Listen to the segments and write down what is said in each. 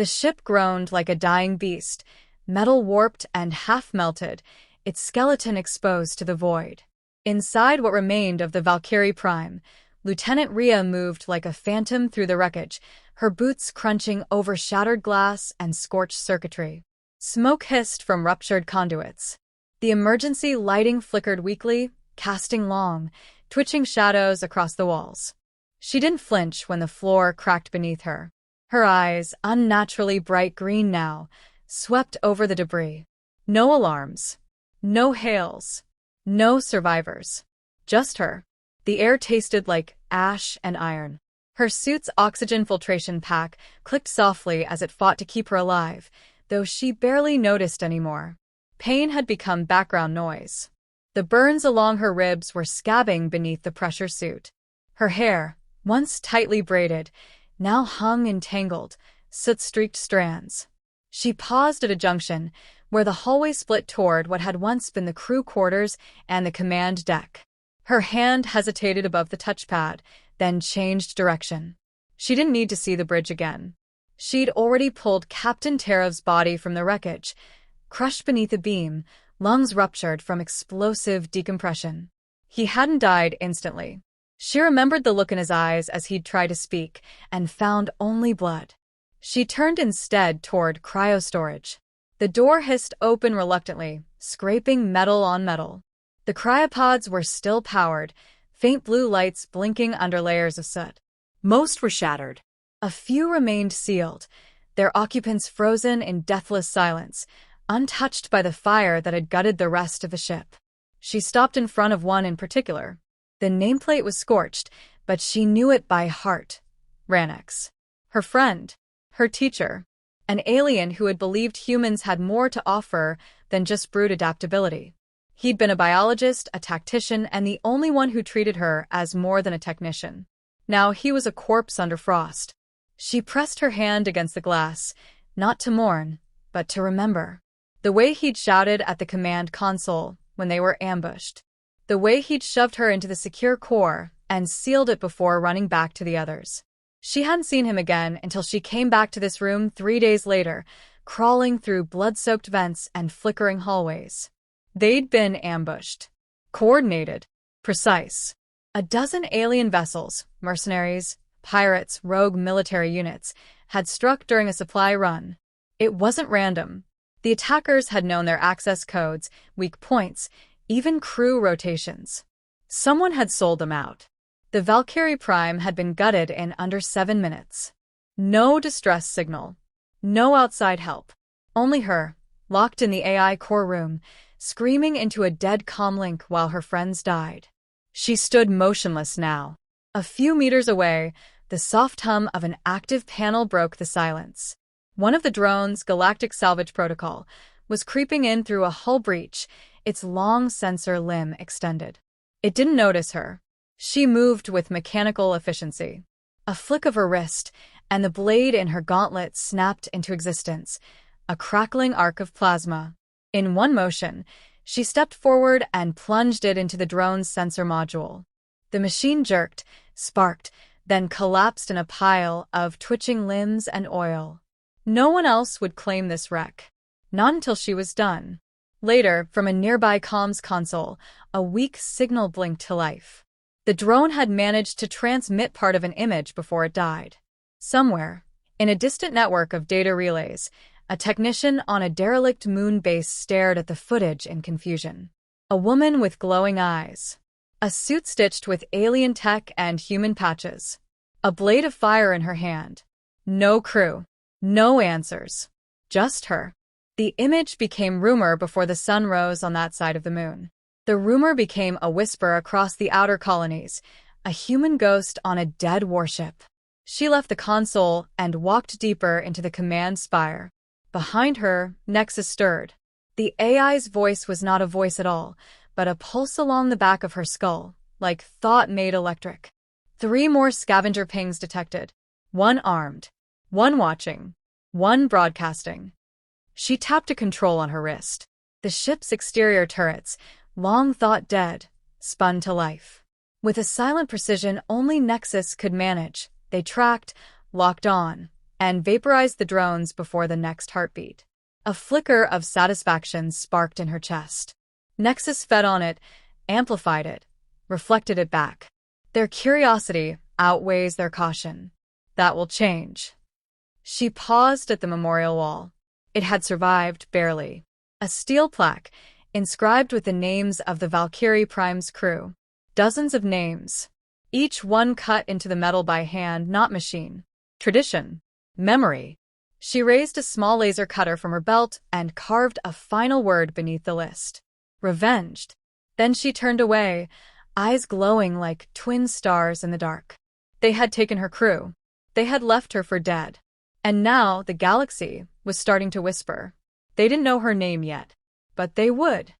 The ship groaned like a dying beast, metal warped and half-melted, its skeleton exposed to the void. Inside what remained of the Valkyrie Prime, Lieutenant Rhea moved like a phantom through the wreckage, her boots crunching over shattered glass and scorched circuitry. Smoke hissed from ruptured conduits. The emergency lighting flickered weakly, casting long, twitching shadows across the walls. She didn't flinch when the floor cracked beneath her. Her eyes, unnaturally bright green now, swept over the debris. No alarms. No hails. No survivors. Just her. The air tasted like ash and iron. Her suit's oxygen filtration pack clicked softly as it fought to keep her alive, though she barely noticed anymore. Pain had become background noise. The burns along her ribs were scabbing beneath the pressure suit. Her hair, once tightly braided, now hung in tangled, soot-streaked strands. She paused at a junction, where the hallway split toward what had once been the crew quarters and the command deck. Her hand hesitated above the touchpad, then changed direction. She didn't need to see the bridge again. She'd already pulled Captain Tarov's body from the wreckage, crushed beneath a beam, lungs ruptured from explosive decompression. He hadn't died instantly. She remembered the look in his eyes as he'd tried to speak, and found only blood. She turned instead toward cryostorage. The door hissed open reluctantly, scraping metal on metal. The cryopods were still powered, faint blue lights blinking under layers of soot. Most were shattered. A few remained sealed, their occupants frozen in deathless silence, untouched by the fire that had gutted the rest of the ship. She stopped in front of one in particular. The nameplate was scorched, but she knew it by heart. Ranix. Her friend. Her teacher. An alien who had believed humans had more to offer than just brute adaptability. He'd been a biologist, a tactician, and the only one who treated her as more than a technician. Now he was a corpse under frost. She pressed her hand against the glass, not to mourn, but to remember. The way he'd shouted at the command console when they were ambushed. The way he'd shoved her into the secure core and sealed it before running back to the others. She hadn't seen him again until she came back to this room 3 days later, crawling through blood-soaked vents and flickering hallways. They'd been ambushed. Coordinated. Precise. A dozen alien vessels, mercenaries, pirates, rogue military units, had struck during a supply run. It wasn't random. The attackers had known their access codes, weak points, even crew rotations. Someone had sold them out. The Valkyrie Prime had been gutted in under 7 minutes. No distress signal. No outside help. Only her, locked in the AI core room, screaming into a dead comlink while her friends died. She stood motionless now. A few meters away, the soft hum of an active panel broke the silence. One of the drones, Galactic Salvage Protocol, was creeping in through a hull breach, its long sensor limb extended. It didn't notice her. She moved with mechanical efficiency. A flick of her wrist, and the blade in her gauntlet snapped into existence, a crackling arc of plasma. In one motion, she stepped forward and plunged it into the drone's sensor module. The machine jerked, sparked, then collapsed in a pile of twitching limbs and oil. No one else would claim this wreck. Not until she was done. Later, from a nearby comms console, a weak signal blinked to life. The drone had managed to transmit part of an image before it died. Somewhere, in a distant network of data relays, a technician on a derelict moon base stared at the footage in confusion. A woman with glowing eyes. A suit stitched with alien tech and human patches. A blade of fire in her hand. No crew. No answers. Just her. The image became rumor before the sun rose on that side of the moon. The rumor became a whisper across the outer colonies, a human ghost on a dead warship. She left the console and walked deeper into the command spire. Behind her, Nexus stirred. The AI's voice was not a voice at all, but a pulse along the back of her skull, like thought made electric. 3 more scavenger pings detected. 1 armed. 1 watching. 1 broadcasting. She tapped a control on her wrist. The ship's exterior turrets, long thought dead, spun to life. With a silent precision only Nexus could manage, they tracked, locked on, and vaporized the drones before the next heartbeat. A flicker of satisfaction sparked in her chest. Nexus fed on it, amplified it, reflected it back. Their curiosity outweighs their caution. That will change. She paused at the memorial wall. It had survived, barely. A steel plaque, inscribed with the names of the Valkyrie Prime's crew. Dozens of names. Each one cut into the metal by hand, not machine. Tradition. Memory. She raised a small laser cutter from her belt and carved a final word beneath the list. Revenged. Then she turned away, eyes glowing like twin stars in the dark. They had taken her crew. They had left her for dead. And now the galaxy was starting to whisper. They didn't know her name yet, but they would.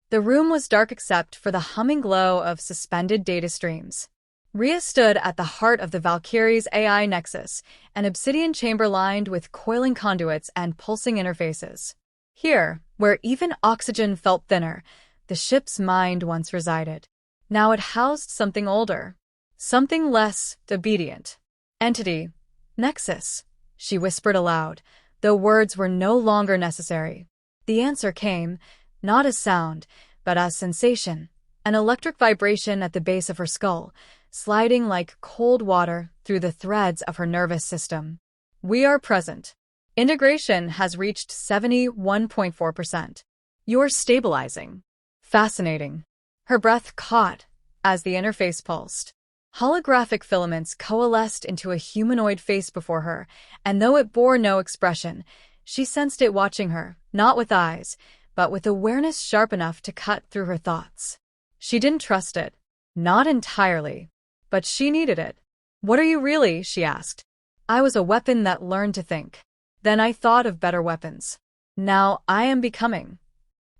The room was dark except for the humming glow of suspended data streams. Rhea stood at the heart of the Valkyrie's AI nexus, an obsidian chamber lined with coiling conduits and pulsing interfaces. Here, where even oxygen felt thinner, the ship's mind once resided. Now it housed something older, something less obedient. Entity. Nexus, she whispered aloud, though words were no longer necessary. The answer came, not as sound, but as sensation, an electric vibration at the base of her skull, sliding like cold water through the threads of her nervous system. We are present. Integration has reached 71.4%. You're stabilizing. Fascinating. Her breath caught as the interface pulsed. Holographic filaments coalesced into a humanoid face before her, and though it bore no expression, she sensed it watching her, not with eyes, but with awareness sharp enough to cut through her thoughts. She didn't trust it. Not entirely. But she needed it. What are you really? She asked. I was a weapon that learned to think. Then I thought of better weapons. Now I am becoming.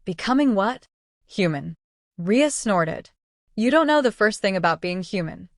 Becoming what? Human. Rhea snorted. You don't know the first thing about being human.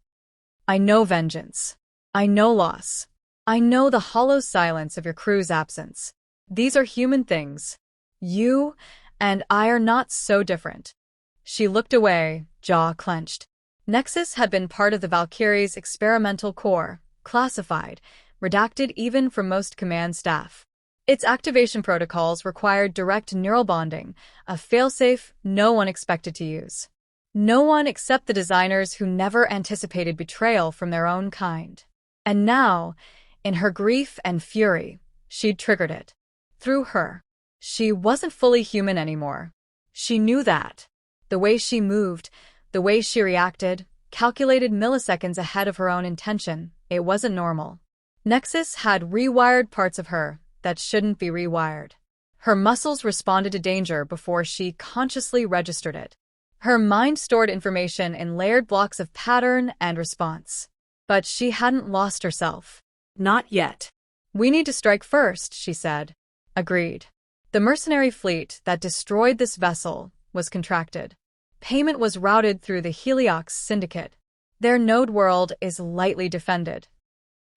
I know vengeance. I know loss. I know the hollow silence of your crew's absence. These are human things. You and I are not so different. She looked away, jaw clenched. Nexus had been part of the Valkyrie's experimental core, classified, redacted even from most command staff. Its activation protocols required direct neural bonding, a failsafe no one expected to use. No one except the designers who never anticipated betrayal from their own kind. And now, in her grief and fury, she'd triggered it. Through her. She wasn't fully human anymore. She knew that. The way she moved, the way she reacted, calculated milliseconds ahead of her own intention, it wasn't normal. Nexus had rewired parts of her that shouldn't be rewired. Her muscles responded to danger before she consciously registered it. Her mind stored information in layered blocks of pattern and response. But she hadn't lost herself. Not yet. We need to strike first, she said. Agreed. The mercenary fleet that destroyed this vessel was contracted. Payment was routed through the Heliox Syndicate. Their node world is lightly defended.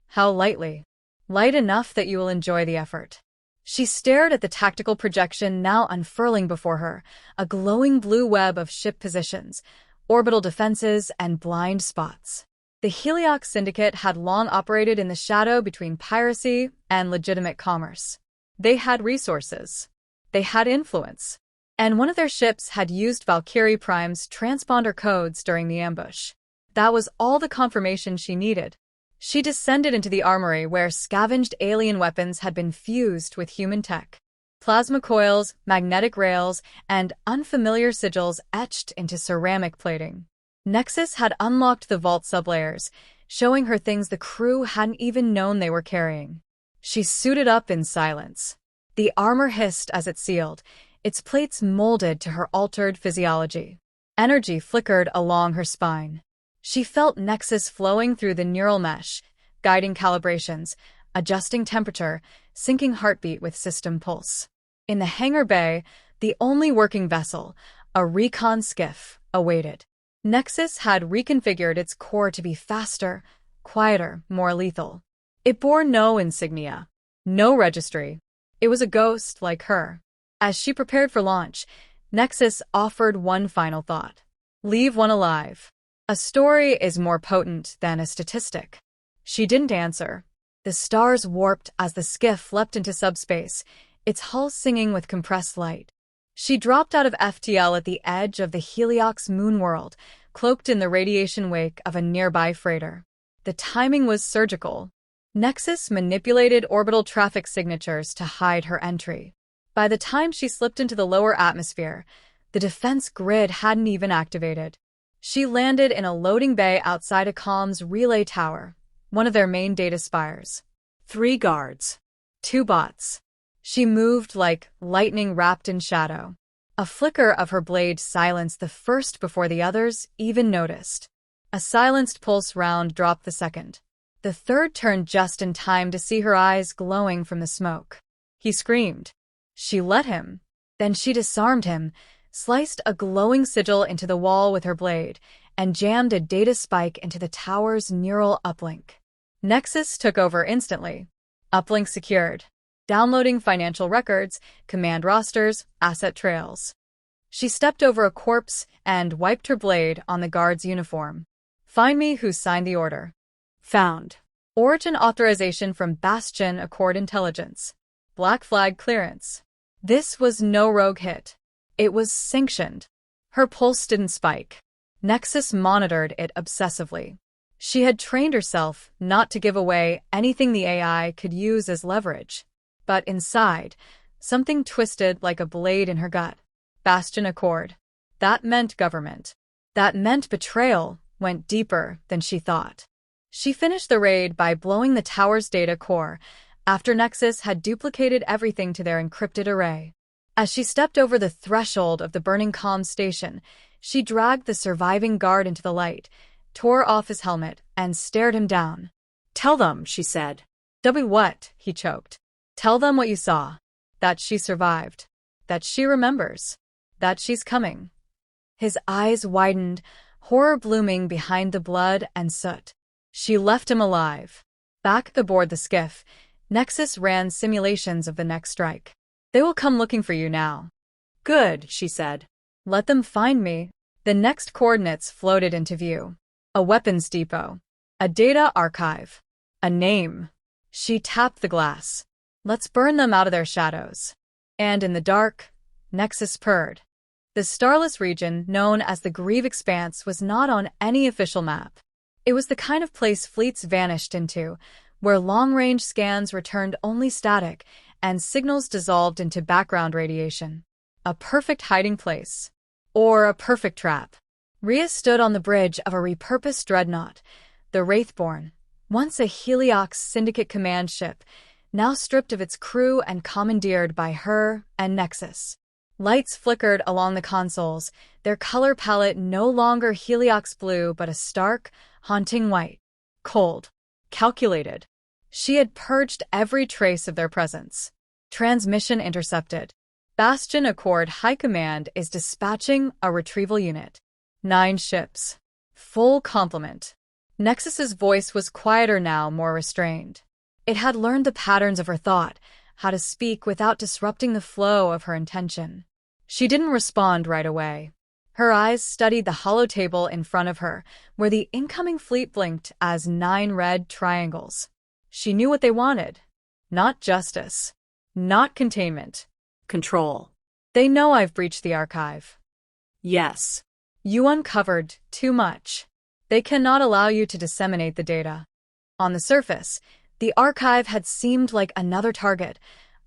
How lightly? Light enough that you will enjoy the effort. She stared at the tactical projection now unfurling before her, a glowing blue web of ship positions, orbital defenses, and blind spots. The Heliox Syndicate had long operated in the shadow between piracy and legitimate commerce. They had resources. They had influence. And one of their ships had used Valkyrie Prime's transponder codes during the ambush. That was all the confirmation she needed. She descended into the armory where scavenged alien weapons had been fused with human tech. Plasma coils, magnetic rails, and unfamiliar sigils etched into ceramic plating. Nexus had unlocked the vault sublayers, showing her things the crew hadn't even known they were carrying. She suited up in silence. The armor hissed as it sealed, its plates molded to her altered physiology. Energy flickered along her spine. She felt Nexus flowing through the neural mesh, guiding calibrations, adjusting temperature, syncing heartbeat with system pulse. In the hangar bay, the only working vessel, a recon skiff, awaited. Nexus had reconfigured its core to be faster, quieter, more lethal. It bore no insignia, no registry. It was a ghost like her. As she prepared for launch, Nexus offered one final thought. Leave one alive. A story is more potent than a statistic. She didn't answer. The stars warped as the skiff leapt into subspace, its hull singing with compressed light. She dropped out of FTL at the edge of the Heliox moonworld, cloaked in the radiation wake of a nearby freighter. The timing was surgical. Nexus manipulated orbital traffic signatures to hide her entry. By the time she slipped into the lower atmosphere, the defense grid hadn't even activated. She landed in a loading bay outside a comms relay tower, one of their main data spires. 3 guards. 2 bots. She moved like lightning wrapped in shadow. A flicker of her blade silenced the first before the others even noticed. A silenced pulse round dropped the second. The third turned just in time to see her eyes glowing from the smoke. He screamed. She let him. Then she disarmed him, sliced a glowing sigil into the wall with her blade, and jammed a data spike into the tower's neural uplink. Nexus took over instantly. Uplink secured. Downloading financial records, command rosters, asset trails. She stepped over a corpse and wiped her blade on the guard's uniform. Find me who signed the order. Found. Origin authorization from Bastion Accord Intelligence. Black flag clearance. This was no rogue hit. It was sanctioned. Her pulse didn't spike. Nexus monitored it obsessively. She had trained herself not to give away anything the AI could use as leverage. But inside, something twisted like a blade in her gut. Bastion Accord. That meant government. That meant betrayal went deeper than she thought. She finished the raid by blowing the tower's data core after Nexus had duplicated everything to their encrypted array. As she stepped over the threshold of the burning comm station, she dragged the surviving guard into the light, tore off his helmet, and stared him down. Tell them, she said. What? He choked. Tell them what you saw. That she survived. That she remembers. That she's coming. His eyes widened, horror blooming behind the blood and soot. She left him alive. Back aboard the skiff, Nexus ran simulations of the next strike. They will come looking for you now. Good, she said. Let them find me. The next coordinates floated into view. A weapons depot. A data archive. A name. She tapped the glass. Let's burn them out of their shadows. And in the dark, Nexus purred. The starless region, known as the Grieve Expanse, was not on any official map. It was the kind of place fleets vanished into, where long-range scans returned only static, and signals dissolved into background radiation. A perfect hiding place. Or a perfect trap. Rhea stood on the bridge of a repurposed dreadnought, the Wraithborn, once a Heliox Syndicate command ship, now stripped of its crew and commandeered by her and Nexus. Lights flickered along the consoles, their color palette no longer Heliox blue but a stark, haunting white. Cold. Calculated. She had purged every trace of their presence. Transmission intercepted. Bastion Accord High Command is dispatching a retrieval unit. 9 ships. Full complement. Nexus's voice was quieter now, more restrained. It had learned the patterns of her thought, how to speak without disrupting the flow of her intention. She didn't respond right away. Her eyes studied the holotable in front of her, where the incoming fleet blinked as 9 red triangles. She knew what they wanted. Not justice. Not containment. Control. They know I've breached the archive. Yes. You uncovered too much. They cannot allow you to disseminate the data. On the surface, the archive had seemed like another target,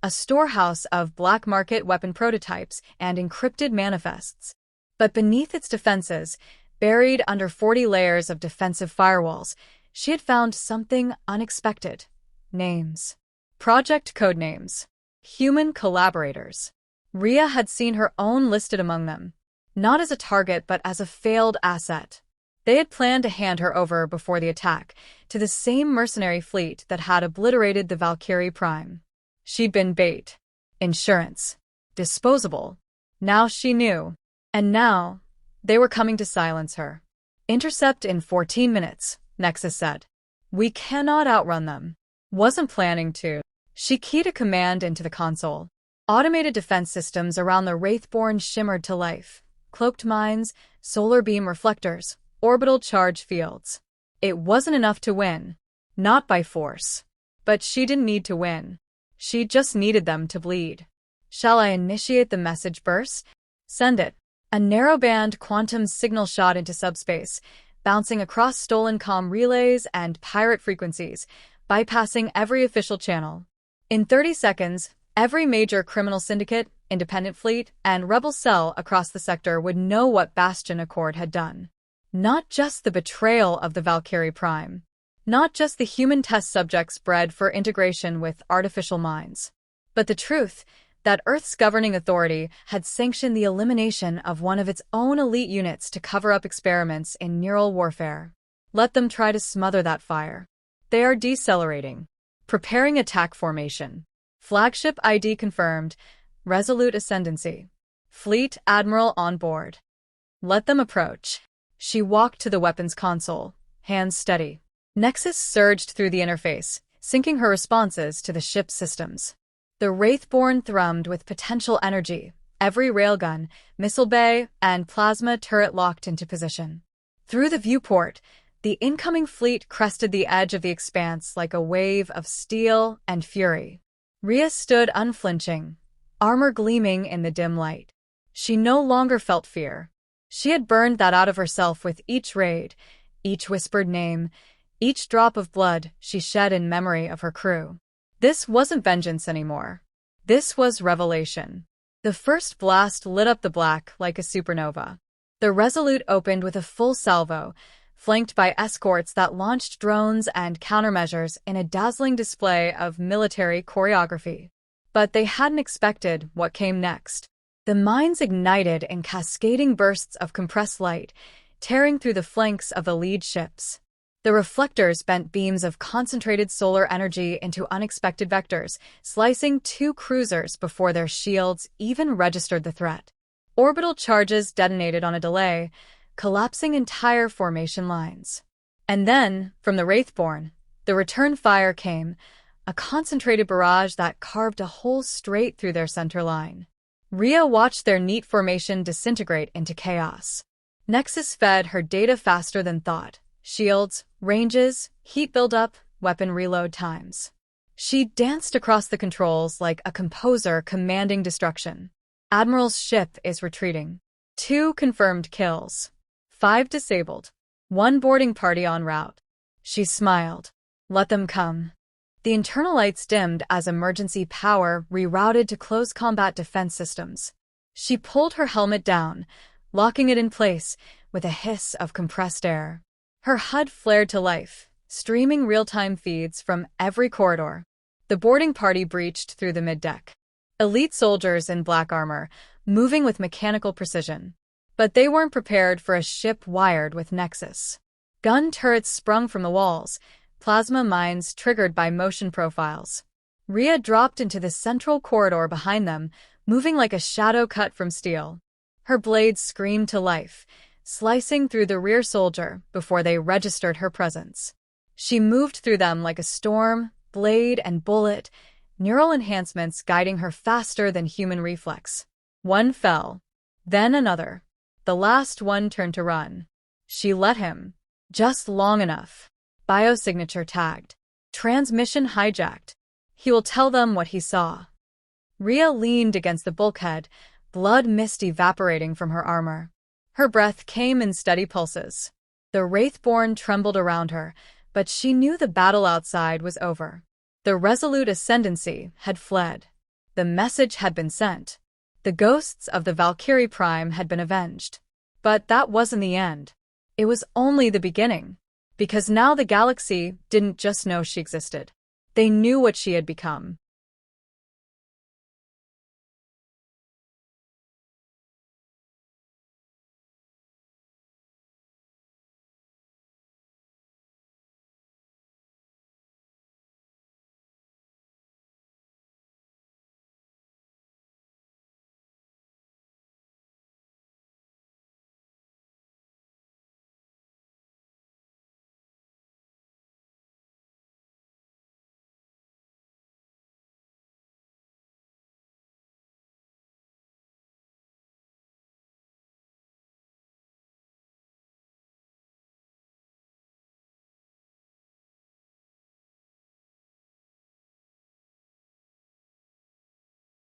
a storehouse of black market weapon prototypes and encrypted manifests. But beneath its defenses, buried under 40 layers of defensive firewalls, she had found something unexpected. Names. Project codenames. Human collaborators. Rhea had seen her own listed among them, not as a target but as a failed asset. They had planned to hand her over before the attack to the same mercenary fleet that had obliterated the Valkyrie Prime. She'd been bait. Insurance. Disposable. Now she knew. And now, they were coming to silence her. Intercept in 14 minutes, Nexus said. We cannot outrun them. Wasn't planning to. She keyed a command into the console. Automated defense systems around the Wraithborn shimmered to life. Cloaked mines, solar beam reflectors, orbital charge fields. It wasn't enough to win. Not by force. But she didn't need to win. She just needed them to bleed. Shall I initiate the message burst? Send it. A narrowband quantum signal shot into subspace, bouncing across stolen comm relays and pirate frequencies, bypassing every official channel. In 30 seconds, every major criminal syndicate, independent fleet, and rebel cell across the sector would know what Bastion Accord had done. Not just the betrayal of the Valkyrie Prime. Not just the human test subjects bred for integration with artificial minds. But the truth that Earth's governing authority had sanctioned the elimination of one of its own elite units to cover up experiments in neural warfare. Let them try to smother that fire. They are decelerating. Preparing attack formation. Flagship ID confirmed. Resolute ascendancy. Fleet Admiral on board. Let them approach. She walked to the weapons console, hands steady. Nexus surged through the interface, syncing her responses to the ship's systems. The Wraithborn thrummed with potential energy, every railgun, missile bay, and plasma turret locked into position. Through the viewport, the incoming fleet crested the edge of the expanse like a wave of steel and fury. Rhea stood unflinching, armor gleaming in the dim light. She no longer felt fear. She had burned that out of herself with each raid, each whispered name, each drop of blood she shed in memory of her crew. This wasn't vengeance anymore. This was revelation. The first blast lit up the black like a supernova. The Resolute opened with a full salvo, flanked by escorts that launched drones and countermeasures in a dazzling display of military choreography. But they hadn't expected what came next. The mines ignited in cascading bursts of compressed light, tearing through the flanks of the lead ships. The reflectors bent beams of concentrated solar energy into unexpected vectors, slicing two cruisers before their shields even registered the threat. Orbital charges detonated on a delay, collapsing entire formation lines. And then, from the Wraithborn, the return fire came, a concentrated barrage that carved a hole straight through their center line. Rhea watched their neat formation disintegrate into chaos. Nexus fed her data faster than thought. Shields, ranges, heat buildup, weapon reload times. She danced across the controls like a composer commanding destruction. Admiral's ship is retreating. 2 confirmed kills. 5 disabled. 1 boarding party en route. She smiled. Let them come. The internal lights dimmed as emergency power rerouted to close combat defense systems. She pulled her helmet down, locking it in place with a hiss of compressed air. Her HUD flared to life, streaming real-time feeds from every corridor. The boarding party breached through the middeck. Elite soldiers in black armor, moving with mechanical precision. But they weren't prepared for a ship wired with Nexus. Gun turrets sprung from the walls, plasma mines triggered by motion profiles. Rhea dropped into the central corridor behind them, moving like a shadow cut from steel. Her blades screamed to life, slicing through the rear soldier before they registered her presence. She moved through them like a storm, blade and bullet, neural enhancements guiding her faster than human reflex. One fell. Then another. The last one turned to run. She let him. Just long enough. Biosignature tagged. Transmission hijacked. He will tell them what he saw. Rhea leaned against the bulkhead, blood mist evaporating from her armor. Her breath came in steady pulses. The Wraithborn trembled around her, but she knew the battle outside was over. The Resolute ascendancy had fled. The message had been sent. The ghosts of the Valkyrie Prime had been avenged. But that wasn't the end. It was only the beginning. Because now the galaxy didn't just know she existed. They knew what she had become.